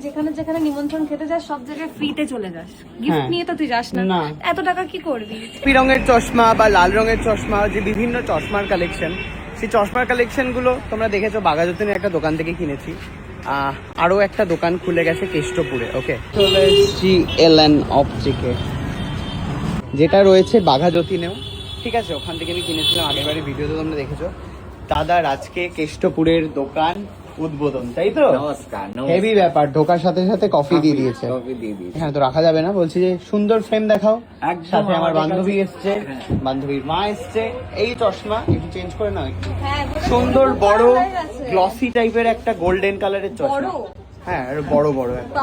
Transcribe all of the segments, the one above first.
যেখানে যেখানে নিমন্ত্রণ খেতে যাস সব জায়গায় ফ্রিতে চলে যাস, গিফট নিয়ে তো তুই যাস না। এত টাকা কি করবি? পি রঙের চশমা বা লাল রঙের চশমা, যে বিভিন্ন চশমার কালেকশন, সেই চশমার কালেকশন গুলো তোমরা দেখেছো বাঘাযতীনের একটা দোকান থেকে কিনেছি। আরো একটা দোকান খুলে গেছে কেষ্টপুরে। ওকে, চলে এসেছি এলএন অপটিকে, যেটা রয়েছে বাঘাযতীনেও। ঠিক আছে, ওখান থেকে আমি কিনেছিলাম আগেরবারে, ভিডিওতে তোমরা দেখেছো। দাদার আজকে কেষ্টপুরের দোকান উদ্বোধন, তাই তো? নমস্কার। হেভি ব্যাপার, ঢোকার সাথে সাথে কফি দিয়ে দিয়েছে। হ্যাঁ, তো রাখা যাবে না, বলছি যে সুন্দর ফ্রেম দেখাও। সাথে আমার বান্ধবী এসছে, বান্ধবীর মা এসছে। এই চশমা একটু চেঞ্জ করে নাও একটু। সুন্দর বড় গ্লসি টাইপের একটা গোল্ডেন কালারের চশমা। হ্যাঁ, আর বড় বড় একটা,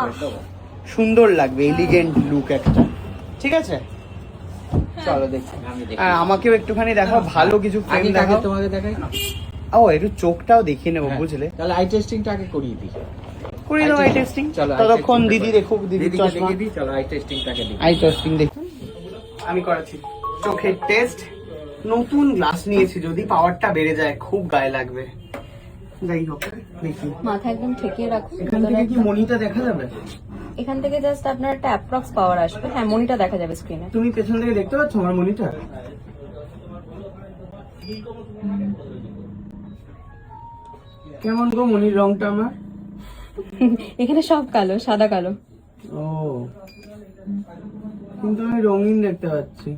সুন্দর লাগবে, এলিগেন্ট লুক একটা। ঠিক আছে, চলো দেখি। আমাকেও একটুখানি দেখাও, ভালো কিছু ফ্রেম দেখাও। তোমাকে দেখাই। ও, একটু চোখটাও দেখিয়ে নেবো, বুঝলে? তাহলে আই টেস্টিংটা আগে করিয়ে দিই। করিয়ে দাও আই টেস্টিং। ততক্ষণ দিদি দেখুক, দিদির চশমা। চলো আই টেস্টিংটাকে দিই। আই টেস্টিং দেখুন, আমি করাচ্ছি চোখের টেস্ট। নতুন গ্লাস নিয়েছি, যদি পাওয়ারটা বেড়ে যায় খুব গায়ে লাগবে। যাই হোক, দেখি। মাথা একদম ঠেকিয়ে রাখুন। এখান থেকে কি মনিটা দেখা যাবে? এখান থেকে জাস্ট আপনার একটা অ্যাপ্রক্স পাওয়ার আসবে। হ্যাঁ, মনিটা দেখা যাবে স্ক্রিনে। তুমি পেছন থেকে দেখতে পাচ্ছ আমার মনিটা? কেমন গো মনির রংটা আমার? এখানে সব কালো, সাদা কালো। ও, কিন্তু আমি রঙিন দেখতে পাচ্ছি।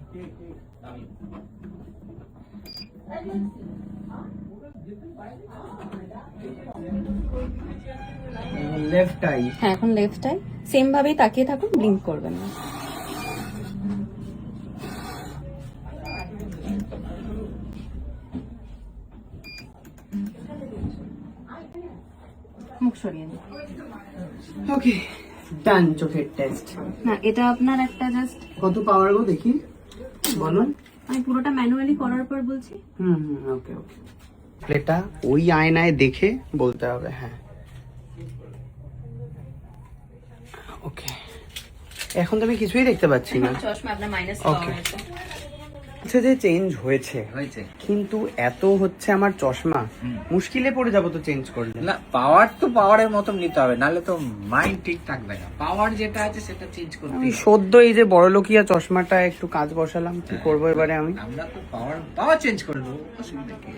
Left I. হ্যাঁ, এখন লেফট আই। সেম ভাবেই তাকিয়ে থাকুন, ব্লিঙ্ক করবেন না। মুখ সরিয়ে দিন। ওকে, ডান চোখের টেস্ট। না, এটা আপনার একটা জাস্ট কত পাওয়ার গো দেখি, বলো। আমি পুরোটা ম্যানুয়ালি করার পর বলছি। ওকে ওকে। এটা ওই আয়নায় দেখে বলতে হবে। হ্যাঁ, ওকে। এখন তো আমি কিছুই দেখতে পাচ্ছি না। চশমা আপনার মাইনাস ওকে। পাওয়ার আছে। আচ্ছা, যে চেঞ্জ হয়েছে, কিন্তু এত হচ্ছে আমার চশমা, মুশকিলে পড়ে যাবো তো চেঞ্জ করলে। না, পাওয়ার তো পাওয়ারের মতন নিতে হবে, নাহলে তো মাইন্ড ঠিক থাকবে না। পাওয়ার যেটা আছে সেটা চেঞ্জ করতে আমি হবে। সদ্য এই যে বড়লোকিয়া চশমাটা একটু কাজ বসালাম, কি করবো এবারে আমি? আমরা তো পাওয়ার চেঞ্জ করে দেবো, অসুবিধা কি?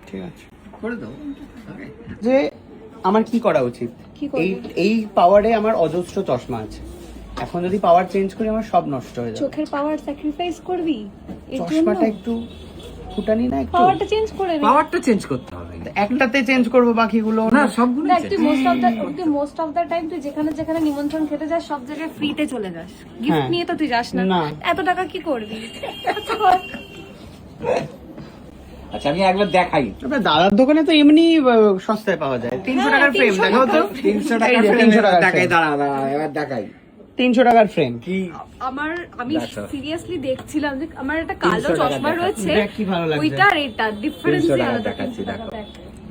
ঠিক আছে, করে দেবো। ওকে। যে আমার কি করা উচিত? কি করবো? এই পাওয়ারে আমার অজস্র চশমা আছে, এখন যদি পাওয়ার চেঞ্জ করি আমার সব নষ্ট হয়ে যাবে। চোখের পাওয়ার স্যাক্রিফাইস করবি এর জন্য? চশমাটা একটু ফুটানি না, একটু পাওয়ারটা চেঞ্জ করে নে। পাওয়ারটা চেঞ্জ করতে হবে। একটাতে চেঞ্জ করব, বাকিগুলো না, সবগুলো দেখ, তুই মোস্ট অফ দা টাইম তুই যেখানে যেখানে নিমন্ত্রণ খেতে যাস সব জায়গায় ফ্রিতে চলে যাস, গিফট নিয়ে তো তুই যাস না। না। এত টাকা কি করবি? আচ্ছা, আমি একবার দেখাই। তবে দাদার দোকানে তো এমনি সস্তায় পাওয়া যায়। 300 টাকার ফ্রেম দেখাও তো। 300 টাকা, এই যে 300 টাকার দেখাই। frame। দাঁড়া, এবার দেখাই। 300 টাকার ফ্রেম। কি আমি দেখো। সিরিয়াসলি দেখছিলাম যে আমার একটা কালো 300 টাকা চশমা রয়েছে, দেখ কি ভালো লাগছে। ওইটা আর এটা ডিফারেন্স 300 টাকা আলাদা। দেখাচ্ছি, দেখো।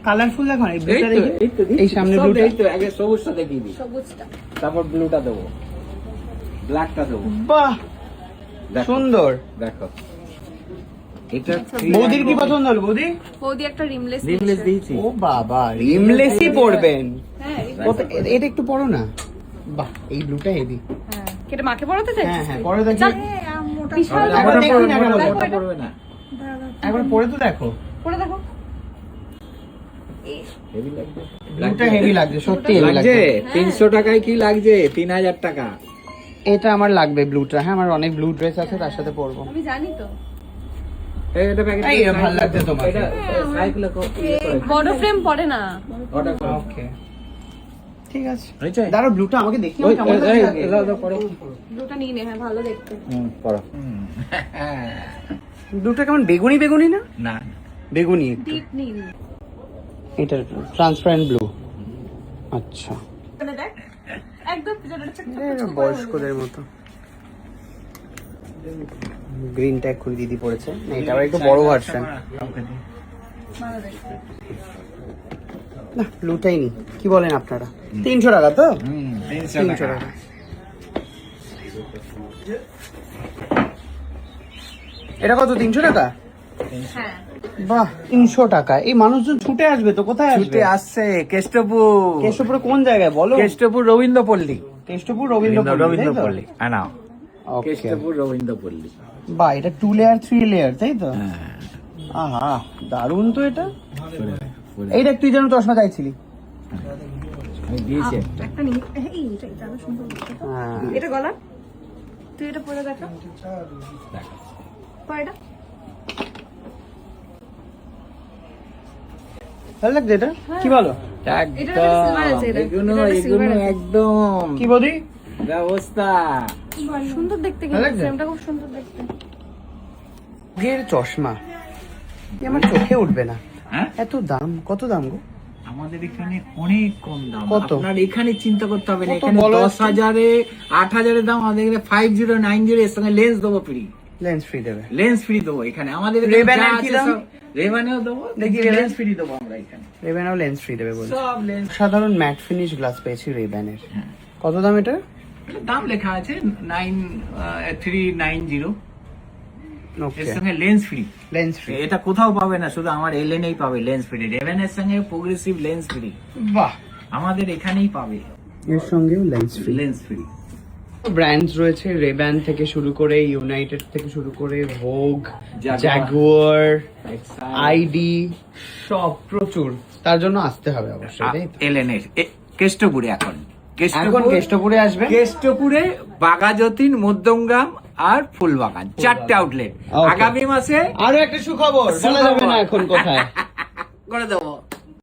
কালারফুল দেখো না, এই এই ব্লুটা তো, দেখি। এই তো, এই সামনে সব ব্লুটা। এই তো, আগে সবুজটা দেখিয়ে দিই, সবুজটা। তারপর ব্লুটা দেবো, ব্ল্যাকটা দেবো। বাহ, দেখো, সুন্দর। দেখো এটা বৌদির কি পছন্দ হলো? বৌদি একটা রিমলেস রিমলেস দিয়েছি। ও বাবা, রিমলেসই পড়বেন। হ্যাঁ, এটা একটু পড়ো না। বাহ, এই ব্লুটা হেভি। হ্যাঁ। কেটে মাকে পড়াতে হ্যাঁ চাইছিস? হ্যাঁ, পরে দেখি। বিশাল একবার বড়। দেখি না, একবার দেখ, মোটা পড়বে না। একবার পরে তো দেখো। পড়ে দেখো। হেভি লাগবে। ব্লুটা হেভি লাগছে, সত্যি হেভি লাগছে লাগছে। 300 টাকায় কি লাগছে? 3000 টাকা। এটা আমার লাগবে ব্লুটা। হ্যাঁ, আমার অনেক ব্লু ড্রেস আছে, তার সাথে পরবো। আমি জানি তো। এটা প্যাকেট। এই, এটা ভালো লাগছে তোমার। এটা সাইকেল বড় ফ্রেম পড়ে না। অর্ডার করো। ওকে, ঠিক আছে। হয়েছে? দাঁড়াও, ব্লুটা আমাকে দেখি, ওই, কেমন লাগছে এই, আগে। দাও, করো। ব্লুটা নিয়ে নে। হ্যাঁ, ভালো দেখতে। করো। ব্লুটা কেমন বেগুনি বেগুনি না? না, বেগুনি একটু। ডিপ নীল। এটা ট্রান্সপারেন্ট ব্লু। আচ্ছা, মানে দেখ, একদম পিছনে এটা বয়স্কদের মতো। গ্রিনটা এক্ষুনি দিদি পড়েছে না, এটা আবার একটু বড় ভার্সন। ভালো দেখতে। না, ব্লুটাই নি। কি বলেন আপনারা? 300 টাকা তো? 300 300 টাকা। টাকা। এটা কত? 300 টাকা? হ্যাঁ বাহ 300 টাকা। এই মানুষজন ছুটে আসবে তো, কোথায় আসবে? ছুটে আসছে কেষ্টপুর। কেষ্টপুরে কোন জায়গায় বলো? কেষ্টপুর রবীন্দ্রপল্লী। কেষ্টপুর রবীন্দ্রপল্লী। রবীন্দ্রপল্লী হ্যাঁ না, Okay. কেষ্টপুর রবীন্দ্রপল্লী। বাহ, এটা 2 লেয়ার 3 লেয়ার তাই তো? হ্যাঁ আহা দারুণ তো এটা। সরে আয়, সরে আয়। এইটা তুই যেন চশমা চাইছিলি। আমি দিয়েছি একটা। একটা নিয়ে এটা আরো সুন্দর দেখতে তো। হ্যাঁ এটা গলা, তুই এটা পরে দেখা পর এটা। ভালো লাগছে এটা, কি বলো? এটা silver আছে, এটা। এগুলো এটা silver এগুলো আছে। একদম কি বলি? ব্যবস্থা। সুন্দর দেখতে, ভালো কিন্তু লাগছে? ফ্রেমটা খুব সুন্দর দেখতে। এর চশমা এ আমার চোখে উঠবে না, হ্যাঁ এত দাম। কত দাম গো? আমাদের এখানে অনেক কম দাম। কত? আপনার এখানে চিন্তা করতে হবে না, কত এখানে বলো 10,000-এ 8,000-এর দাম, আমাদের এখানে 5090 এর সঙ্গে লেন্স দেবো ফ্রি। লেন্স ফ্রি দেবে? লেন্স ফ্রি দেবো এখানে আমাদের Ray-Ban-এর কি দাম? রেবানেও দেবো, দেখি লেন্স ফ্রি দেবো আমরা এখানে, রেবেনাও লেন্স ফ্রি দেবে বলছে। সব লেন্স। সাধারণ ম্যাট ফিনিশ গ্লাস পেয়েছি রেবেনের। কত দাম এটা? দাম লেখা আছে 9390, ওকে, এর সঙ্গে লেন্স ফ্রি। Lens free. এটা কোথাও পাবে না, শুধু আমার এলএনএই পাবে লেন্স ফ্রি। রেবেনের সঙ্গে প্রোগ্রেসিভ লেন্স ফ্রি বাহ, আমাদের এখানেই পাবে এর সঙ্গেও lens free. Lens free. Brands রয়েছে, রেব্যান থেকে শুরু করে, ইউনাইটেড থেকে শুরু করে, ভোগ, Jaguar, জাগুয়ার, আইডি, সব প্রচুর। তার জন্য আসতে হবে অবশ্যই, তাই তো? এলএনএ কেষ্টপুরে এখন এখন কেষ্টপুরে আসবে। কেষ্টপুরে, বাঘাযতীন, মধ্যমগ্রাম আর ফুলবাগান, 4টে আউটলেট। Okay. আগামী মাসে আরো একটা সুখবর, বলা যাবে না এখন কোথায়। করে দেবো।